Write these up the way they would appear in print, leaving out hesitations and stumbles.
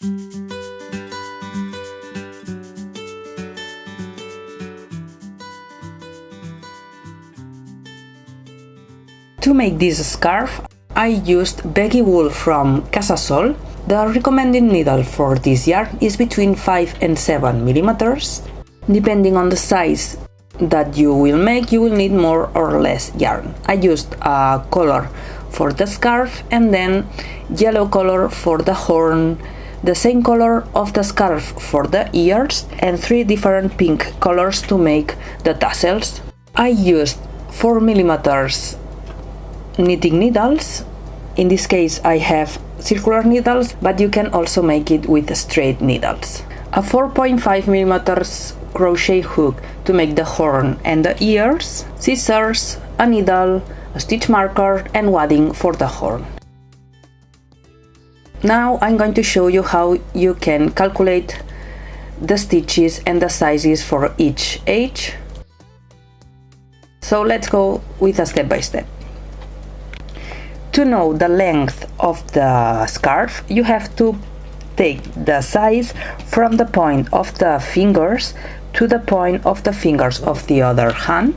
To make this scarf, I used baggy wool from Casasol. The recommended needle for this yarn is between 5 and 7 millimeters. Depending on the size that you will make, you will need more or less yarn. I used a color for the scarf and then yellow color for the horn, the same color of the scarf for the ears, and 3 different pink colors to make the tassels. I used 4 millimeters knitting needles. In this case I have circular needles, but you can also make it with straight needles. A 4.5 millimeters crochet hook to make the horn and the ears, scissors, a needle, a stitch marker and wadding for the horn. Now I'm going to show you how you can calculate the stitches and the sizes for each edge. So let's go with a step by step. To know the length of the scarf, you have to take the size from the point of the fingers to the point of the fingers of the other hand.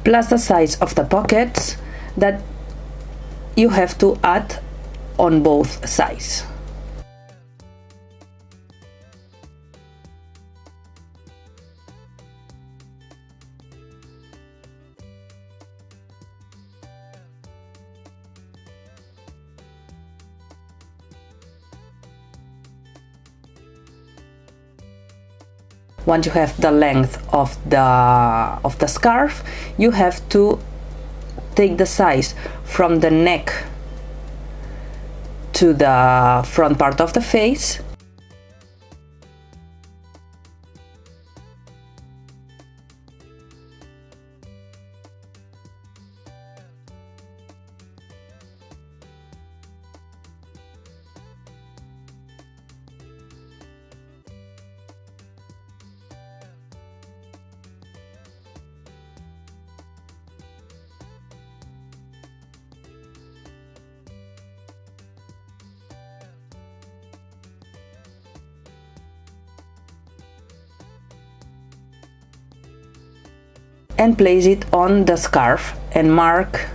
Plus the size of the pockets that you have to add on both sides. Once you have the length of the scarf, you have to take the size from the neck to the front part of the face. And place it on the scarf and mark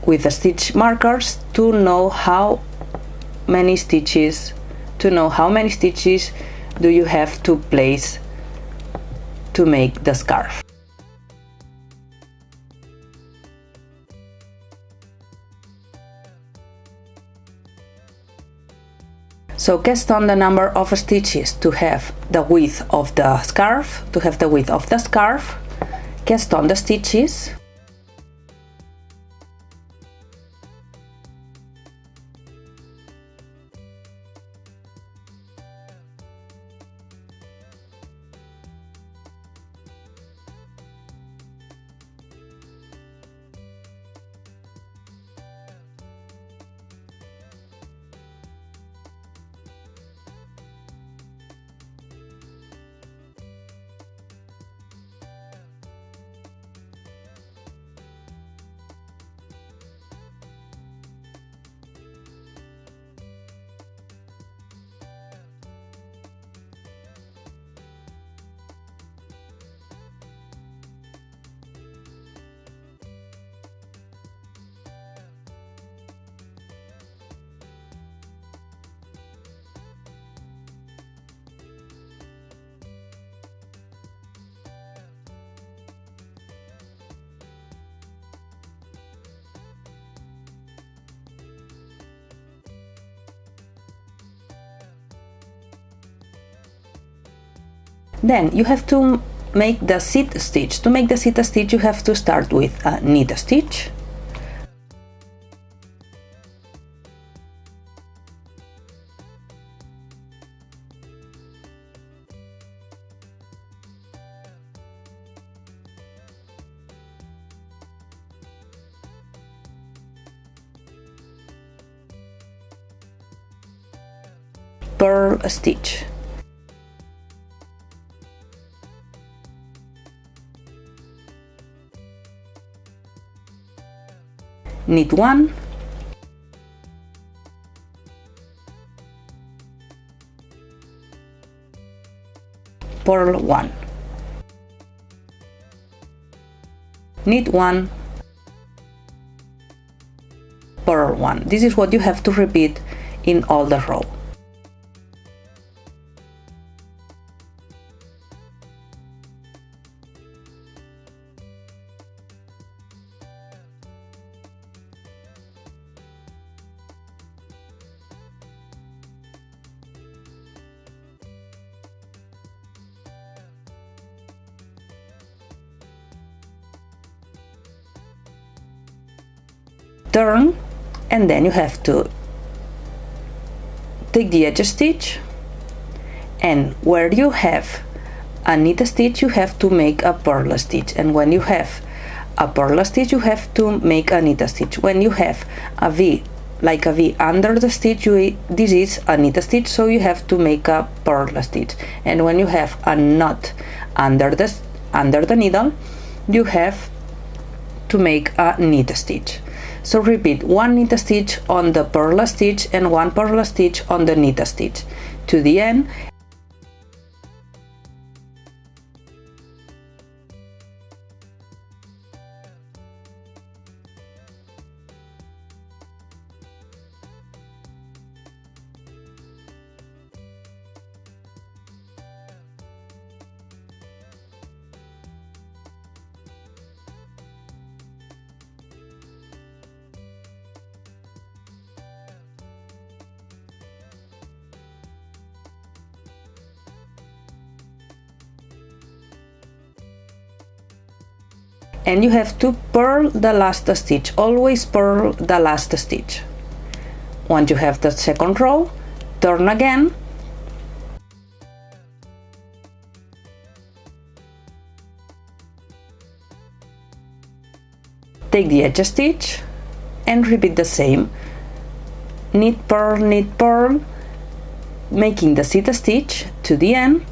with the stitch markers to know how many stitches do you have to place to make the scarf. So cast on the number of stitches to have the width of the scarf. Cast on the stitches. Then you have to make the seat stitch. To make the seat stitch, you have to start with a knit stitch. Purl stitch. knit 1, purl 1, knit 1, purl 1. This is what you have to repeat in all the row. Turn, and then you have to take the edge stitch, and where you have a knit stitch you have to make a purl stitch, and when you have a purl stitch you have to make a knit stitch. When you have a V, like a V under the stitch, this is a knit stitch, so you have to make a purl stitch, and when you have a knot under the needle you have to make a knit stitch. So repeat one knit stitch on the purl stitch and one purl stitch on the knit stitch to the end. And you have to purl the last stitch, always purl the last stitch. Once you have the second row, turn again, take the edge stitch and repeat the same, knit, purl, making the seat stitch to the end.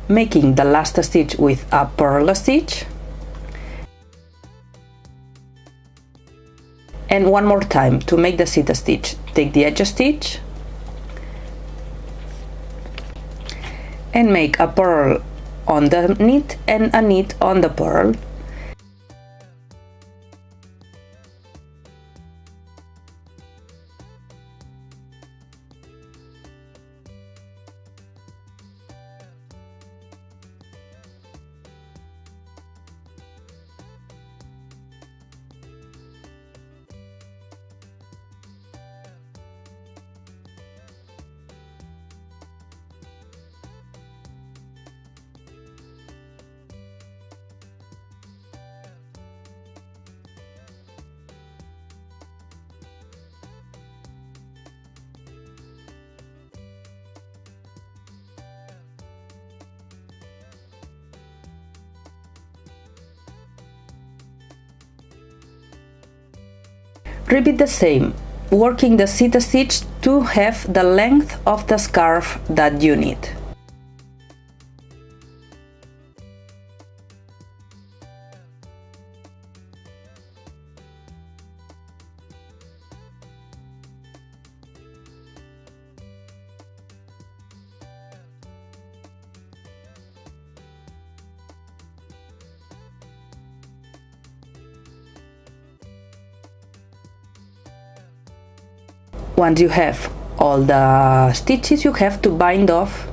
Making the last stitch with a purl stitch, and one more time to make the seat stitch, take the edge stitch and make a purl on the knit and a knit on the purl. Repeat the same, working the seat stitch to have the length of the scarf that you need. Once you have all the stitches, you have to bind off.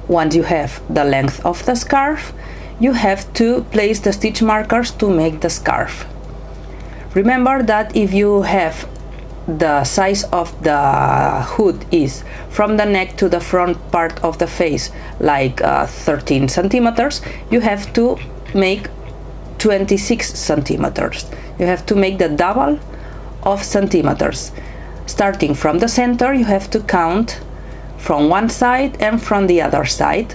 Once you have the length of the scarf, you have to place the stitch markers to make the scarf. Remember that if you have the size of the hood is from the neck to the front part of the face like 13 centimeters, you have to make 26 centimeters. You have to make the double of centimeters. Starting from the center, you have to count from one side and from the other side.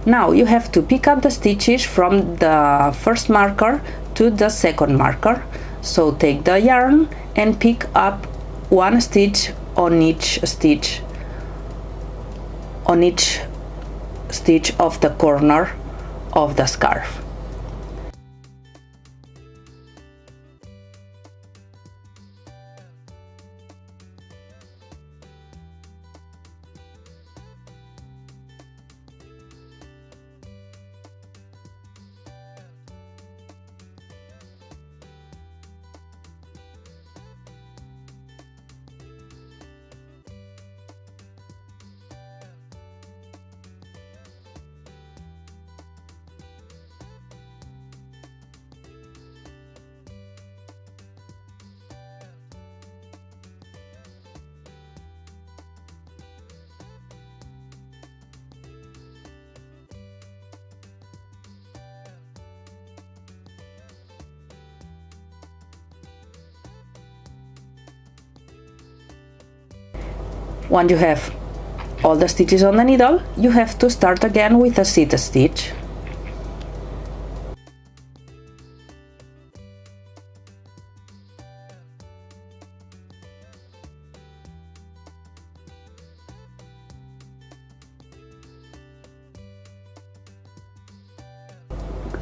Now you have to pick up the stitches from the first marker to the second marker. So take the yarn and pick up one stitch on each stitch of the corner of the scarf. Once you have all the stitches on the needle, you have to start again with a seat stitch.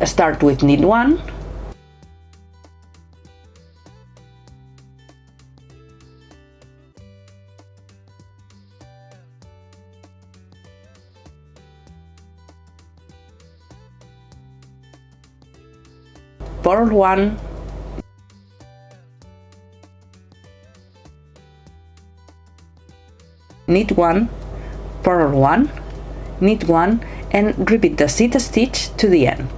Start with knit 1. Purl 1, knit 1, purl 1, knit 1, and repeat the seat stitch to the end.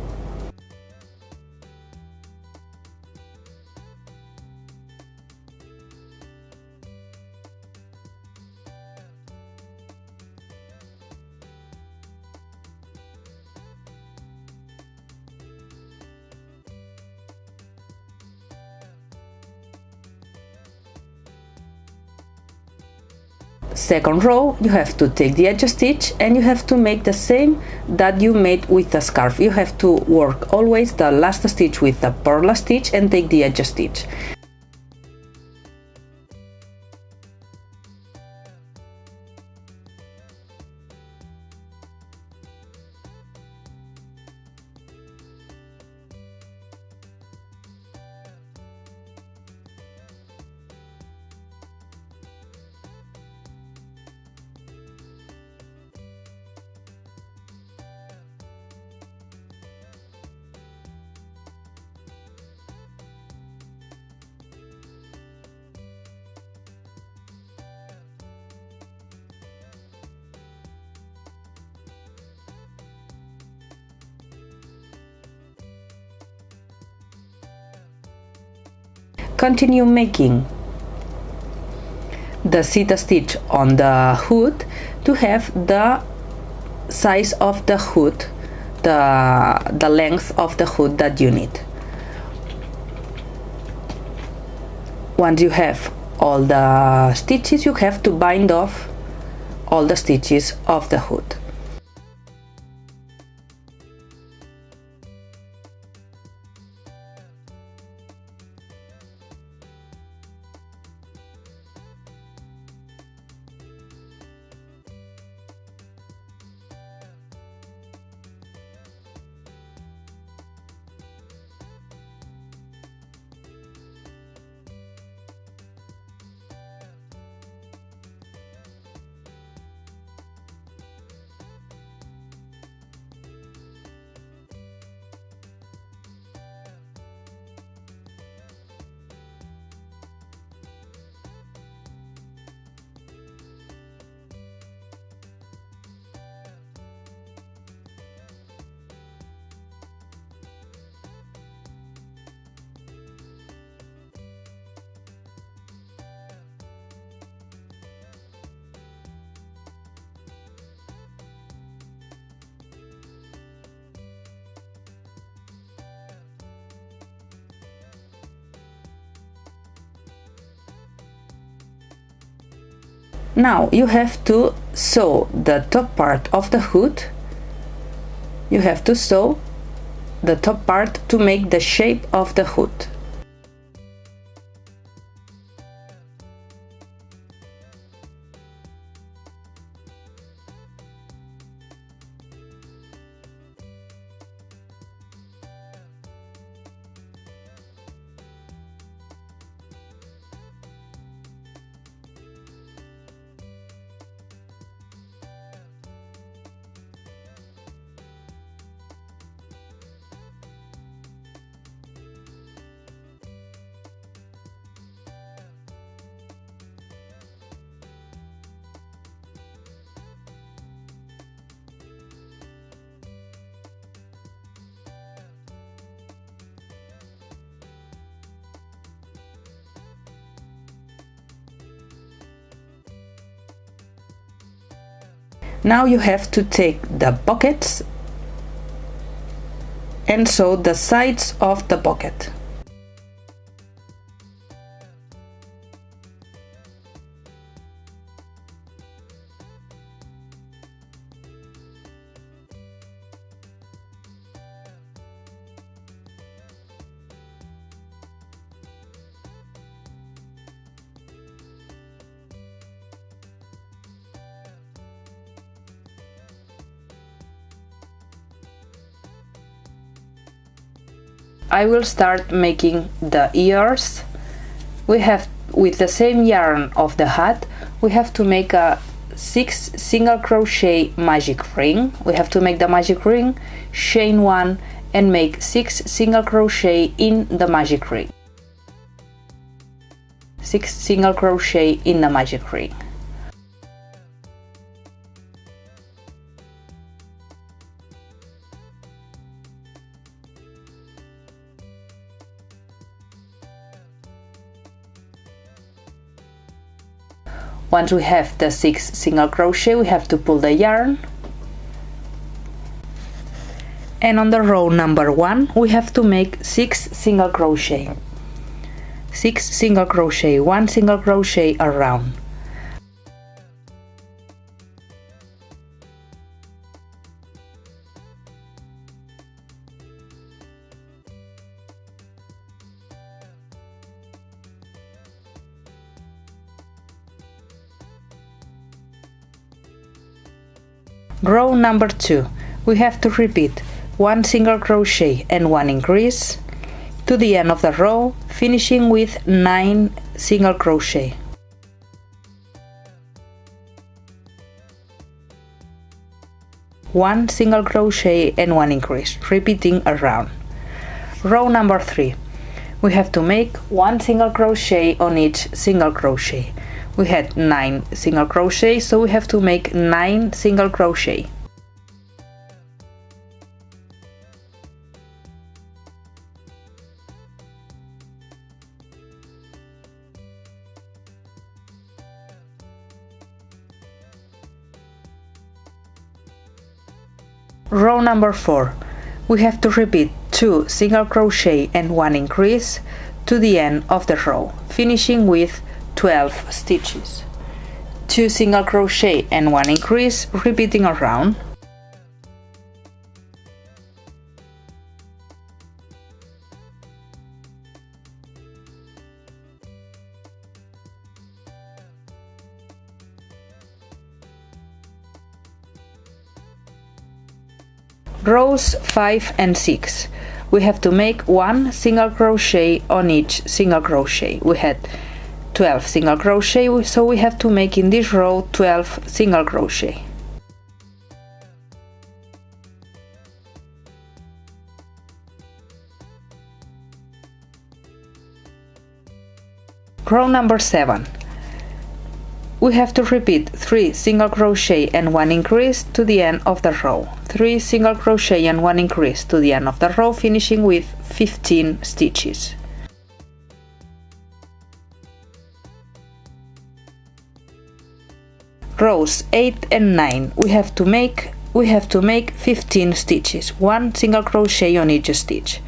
Second row, you have to take the edge stitch and you have to make the same that you made with the scarf. You have to work always the last stitch with the purl stitch and take the edge stitch. Continue making the seat stitch on the hood to have the size of the hood, the length of the hood that you need. Once you have all the stitches, you have to bind off all the stitches of the hood. Now you have to sew the top part of the hood. You have to sew the top part to make the shape of the hood. Now you have to take the pockets and sew the sides of the pocket. I will start making the ears. We have, with the same yarn of the hat, we have to make a 6 single crochet magic ring. We have to make the magic ring, chain 1 and make 6 single crochet in the magic ring. 6 single crochet in the magic ring. Once we have the 6 single crochet, we have to pull the yarn, and on the row number 1 we have to make 6 single crochet. 6 single crochet, 1 single crochet around. Row number 2, we have to repeat 1 single crochet and 1 increase to the end of the row, finishing with 9 single crochet. One single crochet and 1 increase, repeating around. Row number 3, we have to make 1 single crochet on each single crochet. We had 9 single crochet, so we have to make 9 single crochet. Row number 4, we have to repeat 2 single crochet and 1 increase to the end of the row, finishing with 12 stitches. 2 single crochet and 1 increase, repeating around. Rows 5 and 6, we have to make 1 single crochet on each single crochet. We had 12 single crochet, so we have to make in this row 12 single crochet. Row number 7, we have to repeat 3 single crochet and 1 increase to the end of the row. 3 single crochet and 1 increase to the end of the row, finishing with 15 stitches. Rows 8 and 9, we have to make 15 stitches, 1 single crochet on each stitch.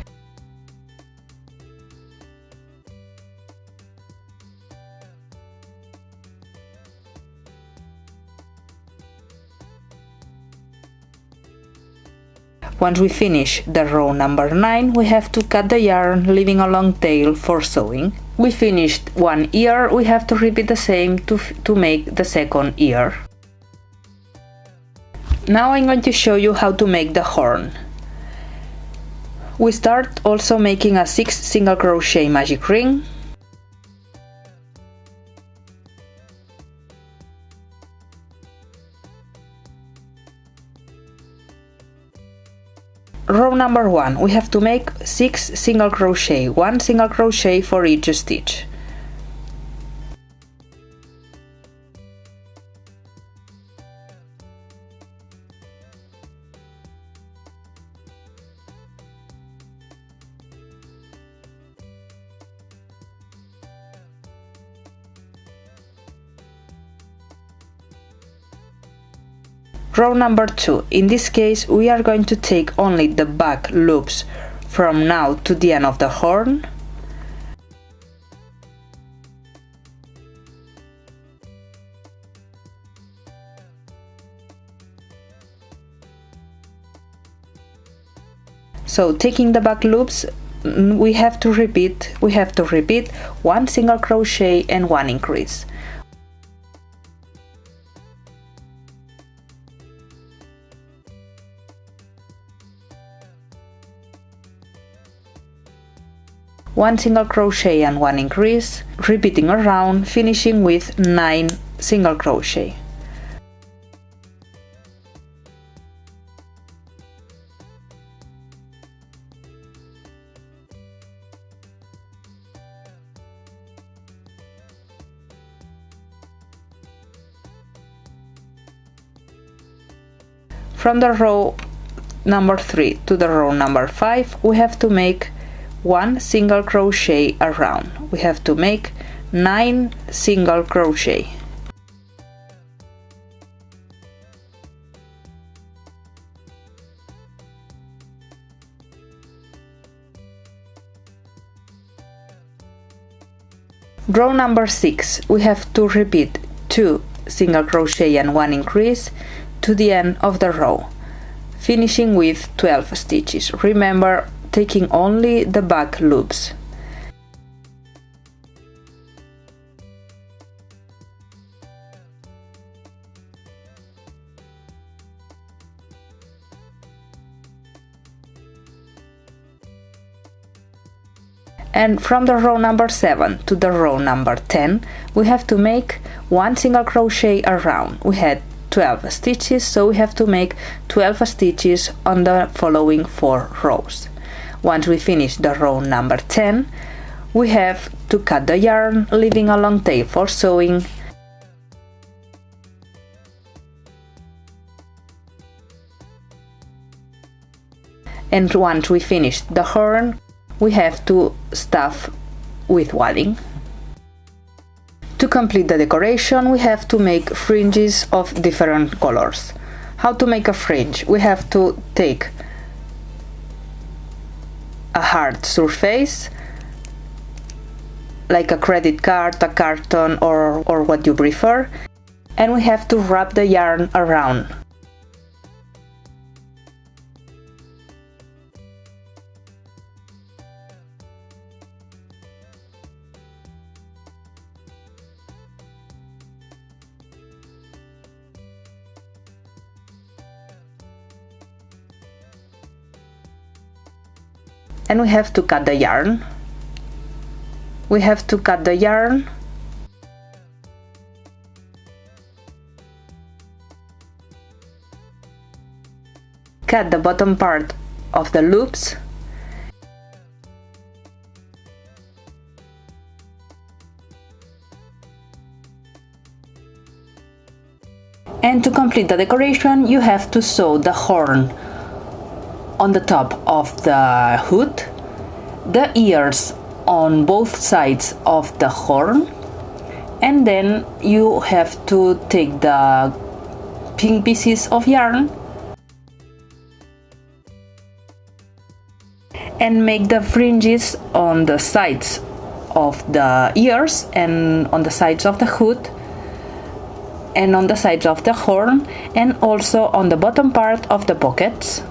Once we finish the row number 9, we have to cut the yarn, leaving a long tail for sewing. We finished one ear, we have to repeat the same to make the second ear. Now I'm going to show you how to make the horn. We start also making a 6 single crochet magic ring. Row number 1, we have to make 6 single crochet, 1 single crochet for each stitch. Row number 2, in this case we are going to take only the back loops from now to the end of the horn. So taking the back loops, we have to repeat 1 single crochet and 1 increase. One single crochet and 1 increase, repeating around, finishing with 9 single crochet. From the row number 3 to the row number 5, we have to make 1 single crochet around. We have to make 9 single crochet. Row number 6, we have to repeat 2 single crochet and 1 increase to the end of the row, finishing with 12 stitches. Remember, taking only the back loops. And from the row number 7 to the row number 10, we have to make 1 single crochet around. We had 12 stitches, so we have to make 12 stitches on the following 4 rows. Once we finish the row number 10, we have to cut the yarn, leaving a long tail for sewing. And once we finish the horn, we have to stuff with wadding. To complete the decoration, we have to make fringes of different colors. How to make a fringe? We have to take a hard surface, like a credit card, a carton, or what you prefer, and we have to wrap the yarn around. And we have to cut the yarn. We have to cut the yarn cut the bottom part of the loops and to complete the decoration you have to sew the horn on the top of the hood, the ears on both sides of the horn, and then you have to take the pink pieces of yarn and make the fringes on the sides of the ears and on the sides of the hood and on the sides of the horn and also on the bottom part of the pockets.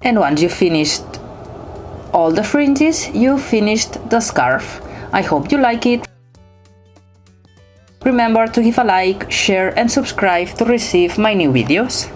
And once you finished all the fringes, you finished the scarf. I hope you like it. Remember to give a like, share and subscribe to receive my new videos.